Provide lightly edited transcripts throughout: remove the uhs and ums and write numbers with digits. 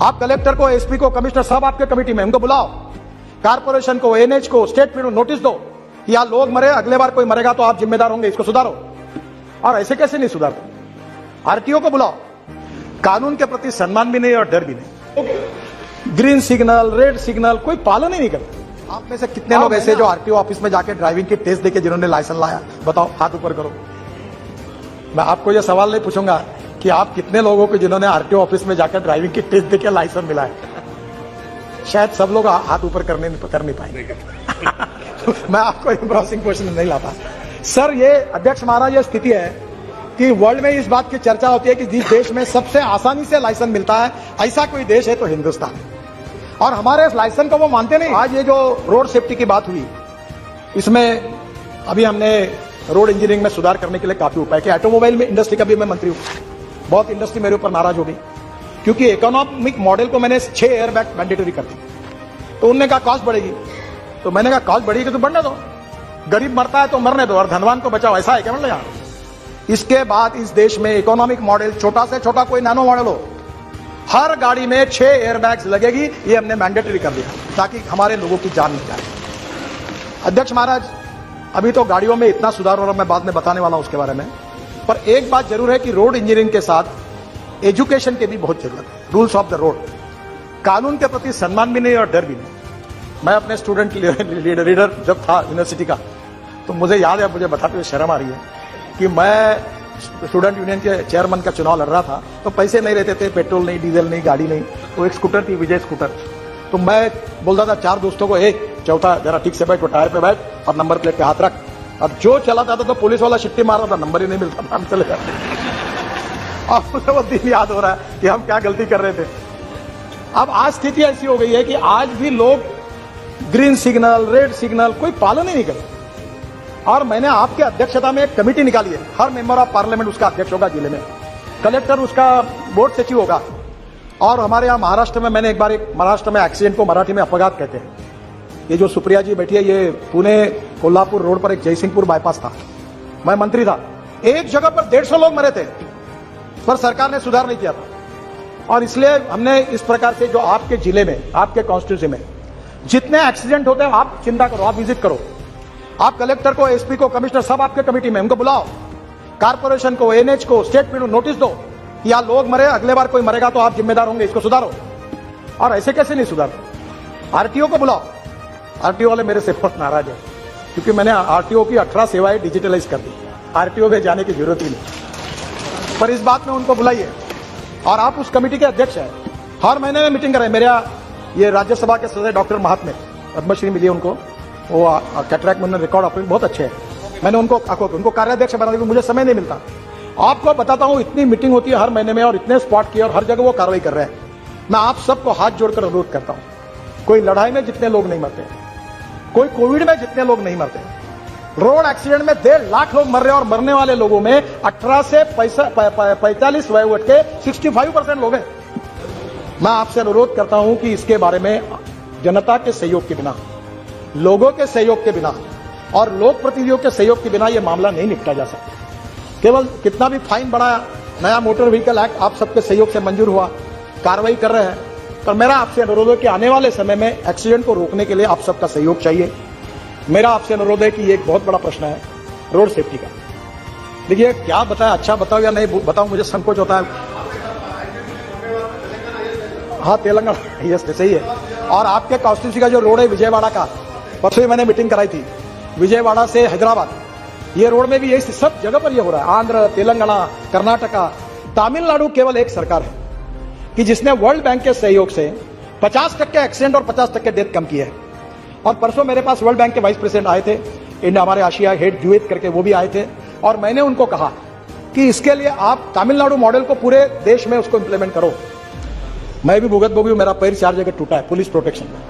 आप कलेक्टर को, एसपी को, कमिश्नर सब आपके कमेटी में, उनको बुलाओ। कारपोरेशन को, एनएच को, स्टेट को नोटिस दो कि यार लोग मरे, अगले बार कोई मरेगा तो आप जिम्मेदार होंगे, इसको सुधारो। और ऐसे कैसे नहीं सुधारते? आरटीओ को बुलाओ। कानून के प्रति सम्मान भी नहीं और डर भी नहीं। ग्रीन सिग्नल, रेड सिग्नल, कोई पालन ही नहीं करता। आप में से कितने लोग ऐसे जो आरटीओ ऑफिस में जाके ड्राइविंग की टेस्ट देके जिन्होंने लाइसेंस लाया? बताओ, हाथ ऊपर करो। मैं आपको यह सवाल नहीं पूछूंगा कि आप कितने लोगों को जिन्होंने आरटीओ ऑफिस में जाकर ड्राइविंग की टेस्ट देके लाइसेंस मिला है। शायद सब लोग हाथ ऊपर कर नहीं पाएंगे। मैं आपको एम्ब्रेसिंग क्वेश्चन नहीं लाता सर। ये अध्यक्ष महाराज, ये स्थिति है कि वर्ल्ड में इस बात की चर्चा होती है कि जिस देश में सबसे आसानी से लाइसेंस मिलता है, ऐसा कोई देश है तो हिंदुस्तान। और हमारे इस लाइसेंस को वो मानते नहीं। आज ये जो रोड सेफ्टी की बात हुई, इसमें अभी हमने रोड इंजीनियरिंग में सुधार करने के लिए काफी उपाय किया। ऑटोमोबाइल में इंडस्ट्री का भी मैं मंत्री हूं। बहुत इंडस्ट्री मेरे ऊपर नाराज हो गई क्योंकि इकोनॉमिक मॉडल को मैंने 6 एयरबैग मैंडेटरी कर दी। तो उन्होंने कहा कॉस्ट बढ़ेगी, तो मैंने कहा कॉस्ट बढ़ेगी तो बढ़ने दो, गरीब मरता है तो मरने दो और धनवान को बचाओ। ऐसा है क्या? मतलब यहां इसके बाद इस देश में इकोनॉमिक मॉडल, छोटा से छोटा कोई नैनो मॉडल हो, हर गाड़ी में 6 एयरबैग्स लगेगी। ये हमने मैंडेटरी कर दिया ताकि हमारे लोगों की जान नहीं जाए। अध्यक्ष महाराज, अभी तो गाड़ियों में इतना सुधार हो रहा है, मैं बाद में बताने वाला हूं उसके बारे में। पर एक बात जरूर है कि रोड इंजीनियरिंग के साथ एजुकेशन की भी बहुत जरूरत है। रूल्स ऑफ द रोड, कानून के प्रति सम्मान भी नहीं और डर भी नहीं। मैं अपने स्टूडेंट लीडर जब था यूनिवर्सिटी का, तो मुझे याद है, मुझे बताते हुए शर्म आ रही है कि मैं स्टूडेंट यूनियन के चेयरमैन का चुनाव लड़ रहा था। तो पैसे नहीं रहते थे, पेट्रोल नहीं, डीजल नहीं, गाड़ी नहीं। तो एक स्कूटर थी, विजय स्कूटर। तो मैं बोलता था 4 दोस्तों को, एक चौथा जरा ठीक से बैठ, वो टायर पे बैठ और नंबर प्लेट पे हाथ रख। अब जो चला जाता तो पुलिस वाला शिट्टी मार रहा था, नंबर ही नहीं मिलता था, हम चले जाते। अब मुझे वो दिन याद हो रहा है कि हम क्या गलती कर रहे थे। अब आज स्थिति ऐसी हो गई है कि आज भी लोग ग्रीन सिग्नल, रेड सिग्नल, कोई पालन ही नहीं करते। और मैंने आपके अध्यक्षता में एक कमेटी निकाली है। हर मेंबर ऑफ पार्लियामेंट उसका अध्यक्ष होगा जिले में, कलेक्टर उसका बोर्ड सचिव होगा। और हमारे यहाँ महाराष्ट्र में, मैंने एक बार महाराष्ट्र में एक्सीडेंट को मराठी में अपघात कहते हैं। ये जो सुप्रिया जी बैठी है, ये पुणे कोल्हापुर रोड पर एक जयसिंहपुर बाईपास था। मैं मंत्री था, एक जगह पर 150 लोग मरे थे, पर सरकार ने सुधार नहीं किया था। और इसलिए हमने इस प्रकार से, जो आपके जिले में, आपके कॉन्स्टिट्यूंसी में जितने एक्सीडेंट होते हैं, आप चिंता करो, आप विजिट करो। आप कलेक्टर को, एसपी को, कमिश्नर सब आपके कमेटी में, उनको बुलाओ। कारपोरेशन को, एनएच को, स्टेट को नोटिस दो कि यार लोग मरे, अगले बार कोई मरेगा तो आप जिम्मेदार होंगे, इसको सुधारो। और ऐसे कैसे नहीं सुधारते? आरटीओ को बुलाओ। आरटीओ वाले मेरे से बहुत नाराज है क्योंकि मैंने आरटीओ की 18 सेवाएं डिजिटलाइज कर दी। आरटीओ में जाने की जरूरत ही नहीं। पर इस बात में उनको बुलाइए। और आप उस कमेटी के अध्यक्ष हैं, हर महीने में मीटिंग करें। मेरा ये राज्यसभा के सदस्य डॉक्टर महात्मे, पद्मश्री मिली उनको, वो कैटरैक्ट में रिकॉर्ड ऑपरेटर बहुत अच्छे हैं। मैंने उनको कार्याध्यक्ष बना दिया, मुझे समय नहीं मिलता। आपको बताता हूं, इतनी मीटिंग होती है हर महीने में और इतने स्पॉट किए और हर जगह वो कार्रवाई कर रहे हैं। मैं आप सबको हाथ जोड़कर अनुरोध करता हूं, कोई लड़ाई में जितने लोग नहीं मरते, कोई कोविड में जितने लोग नहीं मरते, रोड एक्सीडेंट में 1.5 लाख लोग मर रहे हैं और मरने वाले लोगों में 18 से 45 वयोवर्ष के 65% लोग हैं। मैं आपसे अनुरोध करता हूं कि इसके बारे में जनता के सहयोग के बिना, लोगों के सहयोग के बिना और लोक प्रतिनिधियों के सहयोग के बिना यह मामला नहीं निपटा जा सकता। केवल कितना भी फाइन बढ़ाया, नया मोटर व्हीकल एक्ट आप सबके सहयोग से मंजूर हुआ, कार्रवाई कर रहे हैं, पर मेरा आपसे अनुरोध है कि आने वाले समय में एक्सीडेंट को रोकने के लिए आप सबका सहयोग चाहिए। मेरा आपसे अनुरोध है कि ये एक बहुत बड़ा प्रश्न है रोड सेफ्टी का। देखिए, क्या बताएं, अच्छा बताओ या नहीं बताओ, मुझे संकोच होता है। हाँ, तेलंगाना, यस सही है। और आपके कॉन्स्टिट्यूंसी का जो रोड है विजयवाड़ा का, परसों ही मैंने मीटिंग कराई थी, विजयवाड़ा से हैदराबाद, ये रोड में भी यही सब जगह पर ये हो रहा है। आंध्र, तेलंगाना, कर्नाटका, तमिलनाडु केवल एक सरकार है कि जिसने वर्ल्ड बैंक के सहयोग से 50% एक्सीडेंट और 50% डेथ कम किया है। और परसों मेरे पास वर्ल्ड बैंक के वाइस प्रेसिडेंट आए थे, इंडिया हमारे आशिया हेड जुएत करके, वो भी आए थे। और मैंने उनको कहा कि इसके लिए आप तमिलनाडु मॉडल को पूरे देश में उसको इंप्लीमेंट करो। मैं भी भुगत भोगी हूं, मेरा पैर 4 जगह टूटा है पुलिस प्रोटेक्शन में।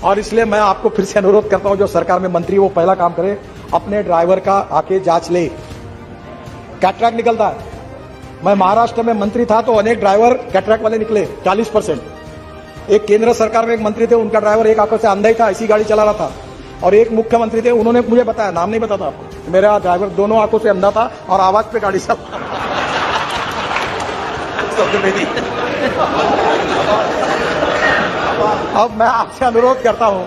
और इसलिए मैं आपको फिर से अनुरोध करता हूं, जो सरकार में मंत्री वो पहला काम करे, अपने ड्राइवर का आके जांच ले। कैटरैक्ट निकलता है। मैं महाराष्ट्र में मंत्री था तो अनेक ड्राइवर कैटरैक्ट वाले निकले, 40%। एक केंद्र सरकार में एक मंत्री थे, उनका ड्राइवर एक आंखों से अंधा ही था, ऐसी गाड़ी चला रहा था। और एक मुख्यमंत्री थे, उन्होंने मुझे बताया, नाम नहीं बताता आपको, मेरा ड्राइवर दोनों आंखों से अंधा था और आवाज पे गाड़ी चला अब मैं आपसे अनुरोध करता हूं,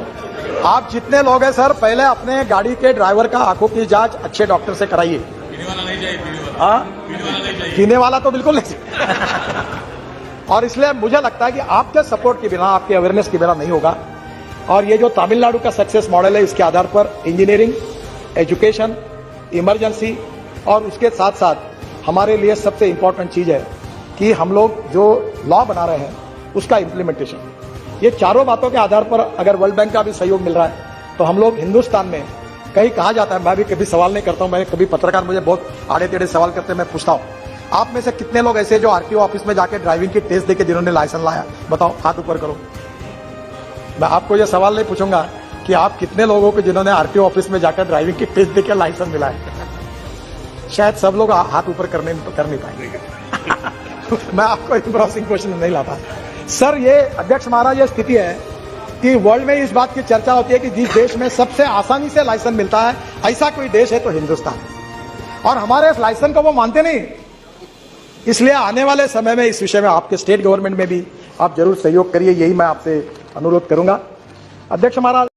आप जितने लोग हैं सर, पहले अपने गाड़ी के ड्राइवर का आंखों की जांच अच्छे डॉक्टर से कराइए। पीने वाला नहीं चाहिए, हाँ, पीने वाला नहीं चाहिए। पीने वाला तो बिल्कुल नहीं चाहिए। और इसलिए मुझे लगता है कि आपके सपोर्ट के बिना, आपके अवेयरनेस के बिना नहीं होगा। और ये जो तमिलनाडु का सक्सेस मॉडल है, इसके आधार पर इंजीनियरिंग, एजुकेशन, इमरजेंसी और उसके साथ साथ हमारे लिए सबसे इंपॉर्टेंट चीज है कि हम लोग जो लॉ बना रहे हैं उसका इम्प्लीमेंटेशन। ये चारों बातों के आधार पर अगर वर्ल्ड बैंक का भी सहयोग मिल रहा है तो हम लोग हिंदुस्तान में, कहीं कहा जाता है, मैं भी कभी सवाल नहीं करता हूं, मैं कभी पत्रकार मुझे बहुत आड़े टेढ़े सवाल करते हैं, मैं पूछता हूं, आप में से कितने लोग ऐसे जो आरटीओ ऑफिस में जाके ड्राइविंग की टेस्ट देके जिन्होंने लाइसेंस लाया, बताओ, हाथ ऊपर करो। मैं आपको यह सवाल नहीं पूछूंगा कि आप कितने लोगों को जिन्होंने आरटीओ ऑफिस में जाकर ड्राइविंग की टेस्ट देकर लाइसेंस मिला है। शायद सब लोग हाथ ऊपर कर नहीं पाएंगे। मैं आपको एम्ब्रेसिंग क्वेश्चन नहीं लाता सर। ये अध्यक्ष महाराज, ये स्थिति है कि वर्ल्ड में इस बात की चर्चा होती है कि जिस देश में सबसे आसानी से लाइसेंस मिलता है, ऐसा कोई देश है तो हिंदुस्तान। और हमारे इस लाइसेंस को वो मानते नहीं। इसलिए आने वाले समय में इस विषय में आपके स्टेट गवर्नमेंट में भी आप जरूर सहयोग करिए, यही मैं आपसे अनुरोध करूंगा। अध्यक्ष महाराज।